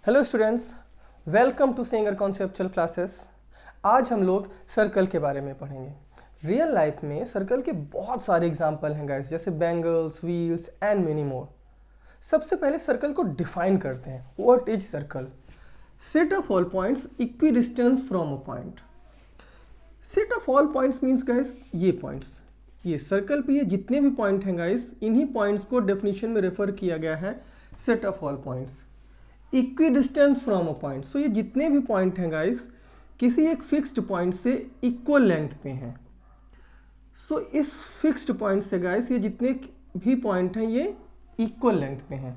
Hello students, welcome to singer conceptual classes. आज हम लोग सर्कल के बारे में पढ़ेंगे। रियल लाइफ में सर्कल के बहुत सारे एग्जाम्पल हैं गाइस, जैसे bangles, wheels and many more. सबसे पहले सर्कल को डिफाइन करते हैं। What is circle? Set of all points equidistance from a point. Set of all points means guys ये पॉइंट्स, ये सर्कल पे ये जितने भी पॉइंट हैं गाइस, इन्हीं पॉइंट्स को डेफिनेशन में रेफर किया गया है set of all points. Equidistance from a point, so ये जितने भी पॉइंट हैं गाइस किसी एक फिक्स्ड पॉइंट से इक्वल लेंथ पे हैं। सो इस फिक्स्ड पॉइंट से गाइस ये जितने भी पॉइंट हैं ये इक्वल लेंथ पे हैं।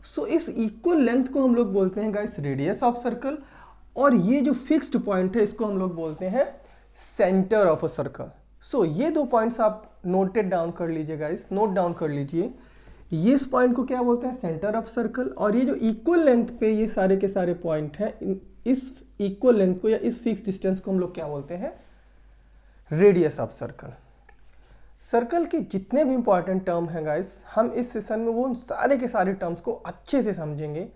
सो इस इक्वल लेंथ को हम लोग बोलते हैं गाइस रेडियस ऑफ सर्कल, और ये जो फिक्स्ड पॉइंट है इसको हम लोग बोलते हैं सेंटर ऑफ अ सर्कल। सो ये दो पॉइंट्स आप नोटेड डाउन कर लीजिए गाइस, नोट डाउन कर लीजिए। ये इस पॉइंट को क्या बोलते हैं? Centre of circle. और ये जो इक्वल लेंथ पे ये सारे के सारे पॉइंट हैं, इस इक्वल लेंथ को या इस फिक्स डिस्टेंस को हम लोग क्या बोलते हैं? Radius of circle. सर्कल के जितने भी इंपॉर्टेंट टर्म हैं गाइस, हम इस सेशन में वो सारे के सारे टर्म्स को अच्छे से समझेंगे।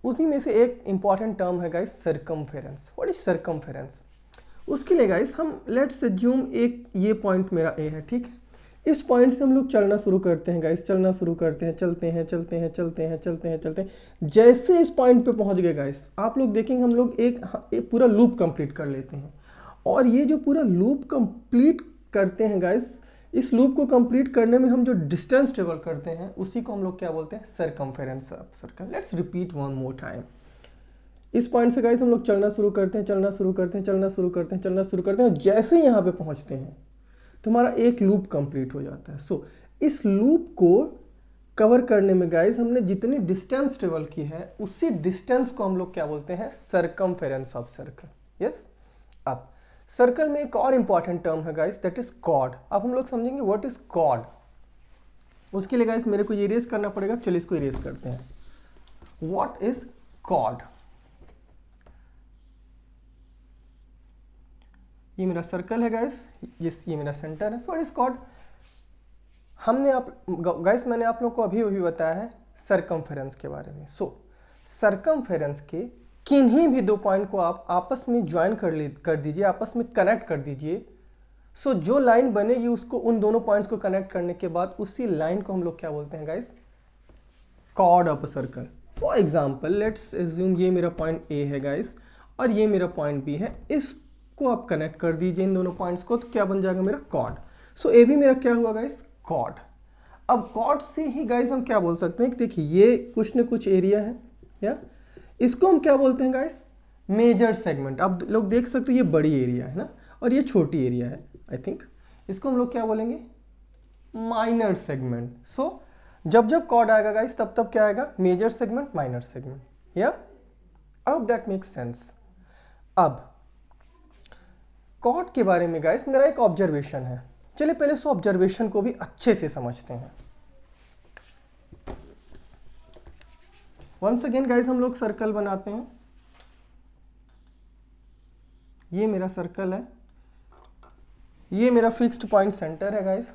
उसी में से एक इंपॉर्टेंट टर्म है guys circumference. What is circumference? उसके लिए गाइस हम लेट्स अज्यूम एक ये पॉइंट मेरा ए है, ठीक है। इस पॉइंट से हम लोग चलना शुरू करते हैं गाइस, चलना शुरू करते हैं, चलते हैं चलते हैं चलते हैं चलते हैं चलते हैं। जैसे इस पॉइंट पे पहुंच गए गाइस, आप लोग देखेंगे हम लोग एक पूरा लूप कंप्लीट कर लेते हैं। और ये जो पूरा लूप कंप्लीट करते हैं गाइस, इस लूप को कंप्लीट करने में हम जो डिस्टेंस ट्रेवल करते हैं उसी को हम लोग क्या बोलते हैं? Circumference of circle. Let's repeat one more time. इस पॉइंट से गाइस हम लोग चलना शुरू करते हैं, चलना शुरू करते हैं, चलना शुरू करते हैं, चलना शुरू करते हैं, और जैसे ही यहाँ पे पहुंचते हैं तो हमारा एक लूप कंप्लीट हो जाता है। इस लूप को कवर करने में गाइस हमने जितनी डिस्टेंस ट्रेवल की है उसी डिस्टेंस को हम लोग क्या बोलते हैं? Circumference of circle. यस। अब सर्कल में एक और इंपॉर्टेंट टर्म है गाइस, दैट इज कॉर्ड। अब हम लोग समझेंगे व्हाट इज कॉर्ड। उसके लिए गाइस मेरे को ये इरेज करना पड़ेगा, चलिए इसको इरेज करते हैं। What is chord? ये मेरा सर्कल है गाइस, ये मेरा सेंटर है। What is chord? मैंने आप लोगों को अभी बताया है सर्कमफेरेंस के बारे में। सर्कमफेरेंस के किन्हीं भी दो पॉइंट को आप आपस में ज्वाइन कर दीजिए, आपस में कनेक्ट कर दीजिए। जो लाइन बनेगी उसको, उन दोनों पॉइंट्स को कनेक्ट करने के बाद उसी लाइन को हम लोग क्या बोलते हैं guys? Chord of a circle. For example let's assume ये मेरा पॉइंट ए है गाइस, और ये मेरा पॉइंट बी है। इस को आप कनेक्ट कर दीजिए इन दोनों पॉइंट्स को, तो क्या बन जाएगा? मेरा कॉर्ड। ए भी मेरा क्या हुआ गाइस? कॉर्ड। अब कॉर्ड से ही गाइस हम क्या बोल सकते हैं कि देखिए ये कुछ न कुछ एरिया है, या इसको हम क्या बोलते हैं गाइस? Major segment. आप लोग देख सकते हैं ये बड़ी एरिया है ना, और ये छोटी एरिया है। आई थिंक इसको हम लोग क्या बोलेंगे? Minor segment. जब जब कॉर्ड आएगा गाइस तब तब क्या आएगा? Major segment, minor segment. या अब दैट मेक्स सेंस। अब कॉर्ड के बारे में गाइस मेरा एक ऑब्जर्वेशन है। चलिए पहले इस ऑब्जर्वेशन को भी अच्छे से समझते हैं। वंस अगेन गाइस हम लोग सर्कल बनाते हैं। ये मेरा सर्कल है, ये मेरा फिक्स्ड पॉइंट सेंटर है गाइस।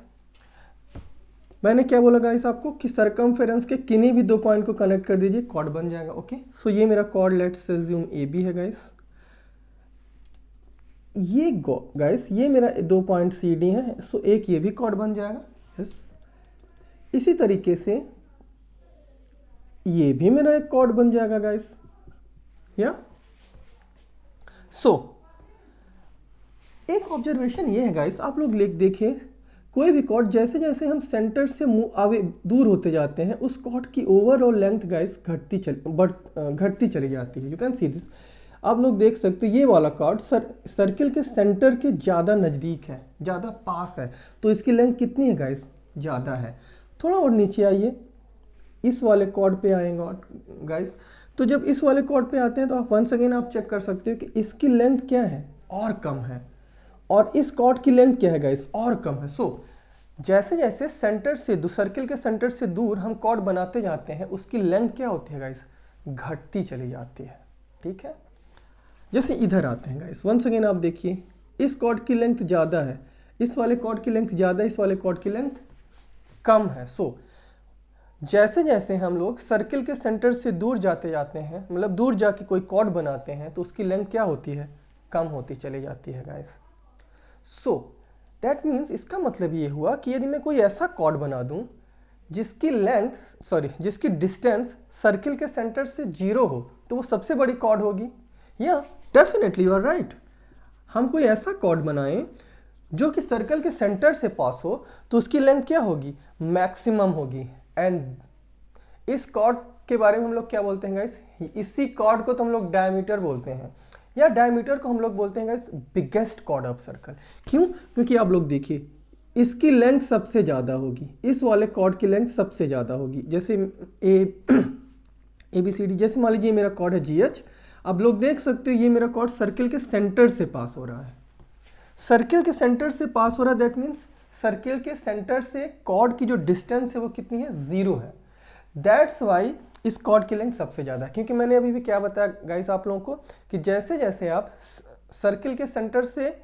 मैंने क्या बोला गाइस आपको कि सर्कमफेरेंस के किन्हीं भी दो पॉइंट को कनेक्ट कर दीजिए, कॉर्ड बन जाएगा। ओके, ये मेरा chord let's assume A B है गाइस। ये गाइस ये मेरा दो पॉइंट सी डी है, एक ये भी कॉर्ड बन जाएगा। यस। इसी तरीके से ये भी मेरा एक कॉर्ड बन जाएगा गाइस। या एक ऑब्जर्वेशन ये है गाइस, आप लोग देखिए कोई भी कॉर्ड जैसे जैसे हम सेंटर से दूर होते जाते हैं उस कॉर्ड की ओवरऑल लेंथ गाइस घटती चली जाती है। You can see this. आप लोग देख सकते हैं ये वाला कॉर्ड सर्किल के सेंटर के ज़्यादा नज़दीक है, ज़्यादा पास है, तो इसकी लेंथ कितनी है गाइस? ज़्यादा है। थोड़ा और नीचे आइए, इस वाले कॉर्ड पे आएंगे गाइस। तो जब इस वाले कॉर्ड पे आते हैं तो आप वंस अगेन आप चेक कर सकते हो कि इसकी लेंथ क्या है? और कम है। और इस कॉर्ड की लेंथ क्या है गाइस? और कम है। जैसे जैसे सर्किल के सेंटर से दूर हम कॉर्ड बनाते जाते हैं उसकी लेंथ क्या होती है गाइस? घटती चली जाती है। ठीक है। जैसे इधर आते हैं गाइस, वंस अगेन आप देखिए इस कॉर्ड की लेंथ ज़्यादा है, इस वाले कॉर्ड की लेंथ ज़्यादा है, इस वाले कॉर्ड की लेंथ कम है। जैसे जैसे हम लोग सर्किल के सेंटर से दूर जाते जाते हैं, मतलब दूर जाके कोई कॉर्ड बनाते हैं, तो उसकी लेंथ क्या होती है, कम होती चली जाती है गाइस। सो दैट मीन्स इसका मतलब ये हुआ कि यदि मैं कोई ऐसा कॉर्ड बना दूं जिसकी जिसकी डिस्टेंस सर्किल के सेंटर से 0 हो, तो वो सबसे बड़ी कॉर्ड होगी। या डेफिनेटली यू आर राइट। हम कोई ऐसा कॉर्ड बनाएं जो कि सर्कल के सेंटर से पास हो, तो उसकी लेंथ क्या होगी, मैक्सिमम होगी। एंड इस कॉर्ड के बारे में हम लोग क्या बोलते हैं गाइस, इसी कॉर्ड को तो हम लोग डायमीटर बोलते हैं, या डायमीटर को हम लोग बोलते हैं guys biggest chord of circle. क्यों? क्योंकि आप लोग देखिए इसकी लेंथ सबसे ज़्यादा होगी, इस वाले कॉर्ड की लेंथ सबसे ज़्यादा होगी। जैसे ABCD, जैसे मान लीजिए मेरा कॉर्ड है GH। अब लोग देख सकते हो ये मेरा कॉर्ड सर्किल के सेंटर से पास हो रहा है, सर्किल के सेंटर से पास हो रहा है। दैट मीन्स सर्किल के सेंटर से कॉर्ड की जो डिस्टेंस है वो कितनी है, 0 है। दैट्स वाई इस कॉर्ड की लेंथ सबसे ज़्यादा है। क्योंकि मैंने अभी भी क्या बताया गाइस आप लोगों को कि जैसे जैसे आप सर्किल के सेंटर से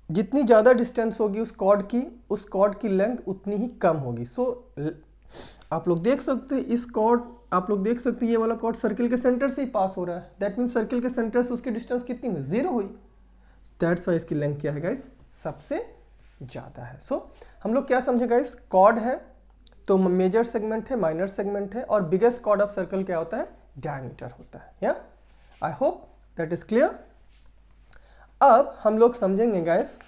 जितनी ज़्यादा डिस्टेंस होगी उस कॉर्ड की लेंथ उतनी ही कम होगी। सो आप लोग देख सकते हैं आप लोग देख सकते हैं ये वाला कॉर्ड सर्किल के सेंटर से ही पास हो रहा है। दैट मीन्स सर्किल के सेंटर से उसकी डिस्टेंस कितनी हुई, 0 हुई। दैट्स वाई इसकी लेंथ क्या है गाइस, सबसे ज़्यादा है। सो हम लोग क्या समझे गाइस, कॉर्ड है तो मेजर सेगमेंट है, माइनर सेगमेंट है, और बिगेस्ट कॉर्ड ऑफ सर्कल क्या होता है, डायमीटर होता है। या I hope that is clear. अब हम लोग समझेंगे गाइस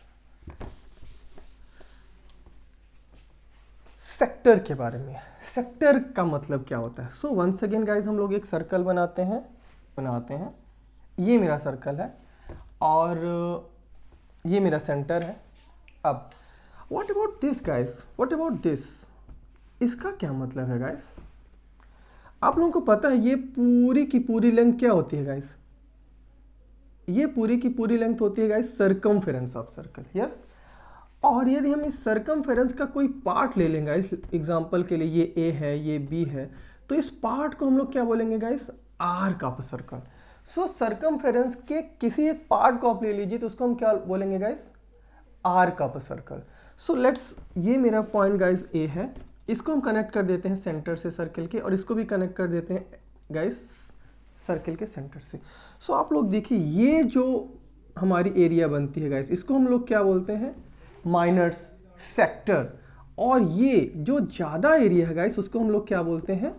सेक्टर के बारे में। सेक्टर का मतलब क्या होता है। सो वंस अगेन गाइस हम लोग एक सर्कल बनाते हैं। ये मेरा सर्कल है और ये मेरा सेंटर है। अब what about this guys, what about this, इसका क्या मतलब है गाइस। आप लोगों को पता है ये पूरी की पूरी लेंथ क्या होती है गाइस, ये पूरी की पूरी लेंथ होती है guys circumference of circle. Yes. और यदि हम इस सर्कमफेरेंस का कोई पार्ट ले लेंगे गाइस, एग्जांपल के लिए ये A है, ये B है, तो इस पार्ट को हम लोग क्या बोलेंगे guys, arc of circle. So circumference के किसी एक पार्ट को आप ले लीजिए तो उसको हम क्या बोलेंगे guys, arc of circle. So let's, ये मेरा पॉइंट गाइस A है, इसको हम कनेक्ट कर देते हैं सेंटर से सर्कल के, और इसको भी कनेक्ट कर देते हैं गाइस सर्कल के सेंटर से। सो आप लोग देखिए ये जो हमारी एरिया बनती है गाइस, इसको हम लोग क्या बोलते हैं, माइनर सेक्टर। और ये जो ज़्यादा एरिया है गाइस उसको हम लोग क्या बोलते हैं,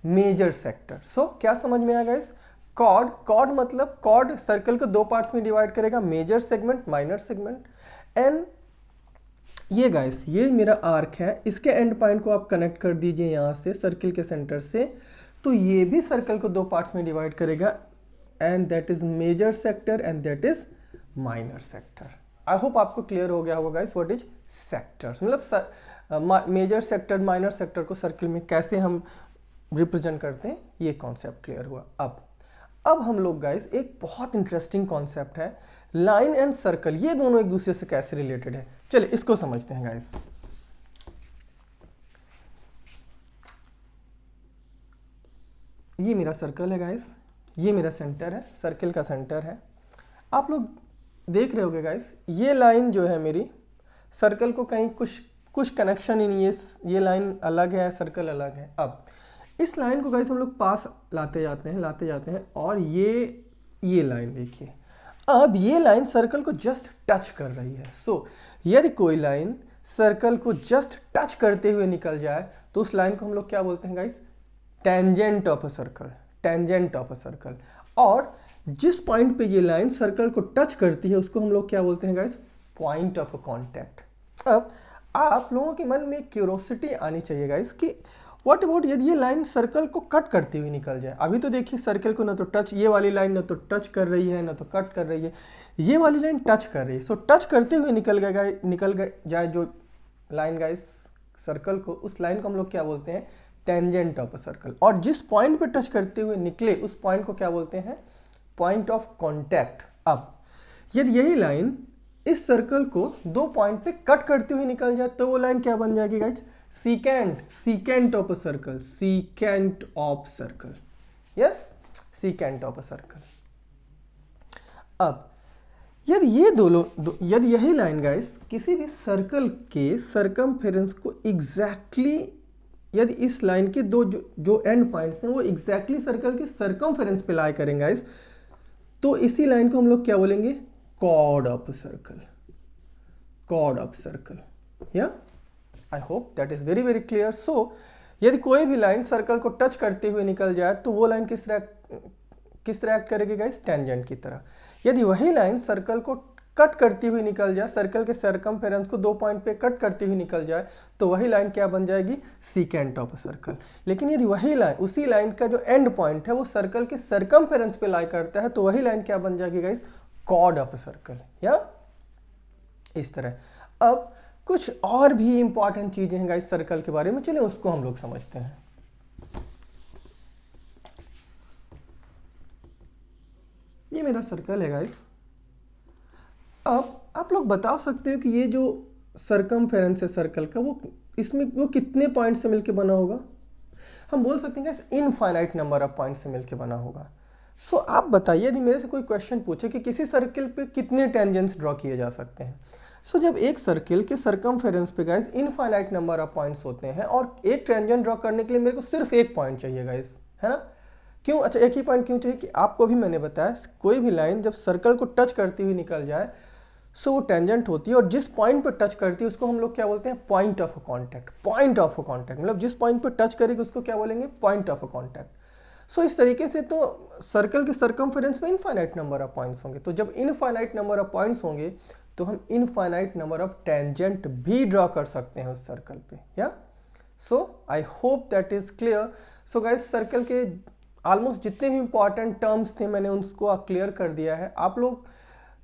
मेजर सेक्टर। सो क्या समझ में आया गाइस, कॉर्ड मतलब कॉर्ड सर्कल को दो पार्ट्स में डिवाइड करेगा, major segment, minor segment. And ये गाइस ये मेरा आर्क है, इसके एंड पॉइंट को आप कनेक्ट कर दीजिए यहाँ से सर्किल के सेंटर से, तो ये भी सर्कल को दो पार्ट्स में डिवाइड करेगा, and that is major sector and that is minor sector. I hope आपको क्लियर हो गया होगा गाइस व्हाट इज सेक्टर, मतलब मेजर सेक्टर माइनर सेक्टर को सर्किल में कैसे हम रिप्रेजेंट करते हैं, ये कॉन्सेप्ट क्लियर हुआ। अब हम लोग गाइस एक बहुत इंटरेस्टिंग कॉन्सेप्ट है लाइन एंड सर्कल, ये दोनों एक दूसरे से कैसे रिलेटेड है, चलिए इसको समझते हैं गाइस। ये मेरा सर्कल है गाइस, ये मेरा सेंटर है, सर्किल का सेंटर है। आप लोग देख रहे होगे गाइस ये लाइन जो है मेरी सर्कल को कहीं कुछ कनेक्शन ही नहीं है, ये लाइन अलग है, सर्कल अलग है। अब इस लाइन को गाइस हम लोग पास लाते जाते हैं और ये लाइन देखिए, अब ये लाइन सर्कल को जस्ट टच कर रही है। सो यदि कोई लाइन सर्कल को जस्ट टच करते हुए निकल जाए तो उस लाइन को हम लोग क्या बोलते हैं guys, tangent of a circle, tangent of a circle. और जिस पॉइंट पे ये लाइन सर्कल को टच करती है उसको हम लोग क्या बोलते हैं guys, point of a contact. अब आप लोगों के मन में क्यूरोसिटी आनी चाहिए गाइस कि व्हाट अबाउट यदि ये लाइन सर्कल को कट करती हुई निकल जाए। अभी तो देखिए सर्कल को ना तो टच, ये वाली लाइन ना तो टच कर रही है ना तो कट कर रही है, ये वाली लाइन टच कर रही है। सो टच करते हुए निकल जाए जो लाइन गाइस सर्कल को, उस लाइन को हम लोग क्या बोलते हैं, टेंजेंट ऑफ अ सर्कल। और जिस पॉइंट पे टच करते हुए निकले उस पॉइंट को क्या बोलते हैं, पॉइंट ऑफ कांटेक्ट। अब यदि यही लाइन इस सर्कल को दो पॉइंट पे कट करते हुए निकल जाए तो वो लाइन क्या बन जाएगी guys, secant of a circle, secant of circle. Yes, secant of a circle. अब यदि यही लाइन गाइस किसी भी सर्कल के सर्कमफेरेंस को एग्जैक्टली यदि इस लाइन के दो जो एंड पॉइंट्स हैं वो एग्जैक्टली सर्कल के सरकमफेरेंस पे लाई करेंगे गाइस, तो इसी लाइन को हम लोग क्या बोलेंगे, chord of circle, chord of circle. या I hope that is very very clear. So यदि कोई भी लाइन सर्कल को टच करते हुए निकल जाए तो वो लाइन किस तरह एक्ट करेगी गाइस, टेंजेंट की तरह। यदि वही लाइन सर्कल को कट करती हुई निकल जाए, सर्कल के सरकमफेरेंस को 2 पॉइंट पे कट करती हुई निकल जाए, तो वही लाइन क्या बन जाएगी, सीकेंट ऑफ सर्कल। लेकिन यदि वही लाइन, उसी लाइन का जो एंड पॉइंट है वो सर्कल के सरकमफेरेंस पे लाई करता है, तो वही लाइन क्या बन जाएगी गाइस, कॉर्ड ऑफ सर्कल। या इस तरह। अब कुछ और भी इंपॉर्टेंट चीजें हैं गाइस सर्कल के बारे में, चलिए उसको हम लोग समझते हैं। ये मेरा सर्कल है गाइस। अब आप लोग बता सकते हो कि ये जो सरकमफेरेंस है सर्कल का, वो इसमें वो कितने पॉइंट से मिलके बना होगा। हम बोल सकते हैं guys infinite number of point से मिलके बना होगा। सो आप बताइए, यदि मेरे से कोई क्वेश्चन पूछे कि किसी सर्कल पे कितने टेंजेंट्स ड्रॉ किए जा सकते हैं। सो जब एक सर्कल के सरकमफेरेंस पे guys infinite number of points होते हैं और एक टेंजेंट ड्रॉ करने के लिए मेरे को सिर्फ एक पॉइंट चाहिए गाइस, है ना। क्यों, अच्छा एक ही पॉइंट क्यों चाहिए, कि आपको भी मैंने बताया कोई भी लाइन जब सर्कल को टच करती हुई निकल जाए सो वो टेंजेंट होती है, और जिस पॉइंट पर टच करती है उसको हम लोग क्या बोलते हैं, point of contact. Point of contact मतलब जिस पॉइंट पर टच करेगी उसको क्या बोलेंगे, पॉइंट ऑफ कॉन्टैक्ट। सो इस तरीके से तो सर्कल के सरकमफेरेंस में इनफाइनाइट नंबर ऑफ पॉइंट्स होंगे, तो जब इनफाइनाइट नंबर ऑफ पॉइंट्स होंगे तो हम इनफाइनाइट नंबर ऑफ टेंजेंट भी ड्रॉ कर सकते हैं उस सर्कल पे। या so I hope that is clear. So guys circle के ऑलमोस्ट जितने भी इंपॉर्टेंट टर्म्स थे मैंने उसको क्लियर कर दिया है। आप लोग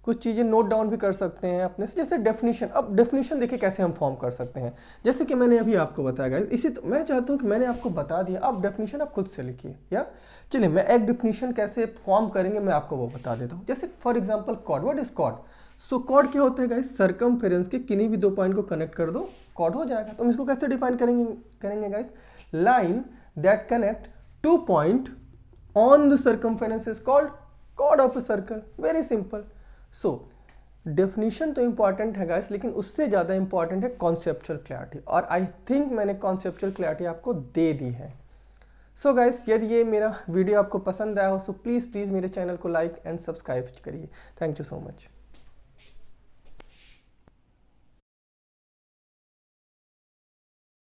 कुछ चीज़ें नोट डाउन भी कर सकते हैं अपने से, जैसे डेफिनेशन। अब डेफिनेशन देखिए कैसे हम फॉर्म कर सकते हैं, जैसे कि मैंने अभी आपको बताया गाइस, इसी मैं चाहता हूं कि मैंने आपको बता दिया, आप डेफिनेशन आप खुद से लिखिए। या चलिए मैं एक डेफिनेशन कैसे फॉर्म करेंगे मैं आपको वो बता देता हूँ। जैसे for example chord, what is chord. So chord क्या होता है गाइस, सरकमफेरेंस के किन्हीं भी 2 पॉइंट को कनेक्ट कर दो, कॉर्ड हो जाएगा। तो हम इसको कैसे डिफाइन करेंगे guys, line that connect 2 point on the circumference is called chord of a circle. Very simple. So definition तो इंपॉर्टेंट है गाइस, लेकिन उससे ज़्यादा इंपॉर्टेंट है कॉन्सेप्चुअल क्लैरिटी, और आई थिंक मैंने कॉन्सेप्चुअल क्लैरिटी आपको दे दी है। सो गाइस यदि ये मेरा वीडियो आपको पसंद आया हो तो प्लीज़ मेरे चैनल को लाइक एंड सब्सक्राइब करिए। Thank you so much.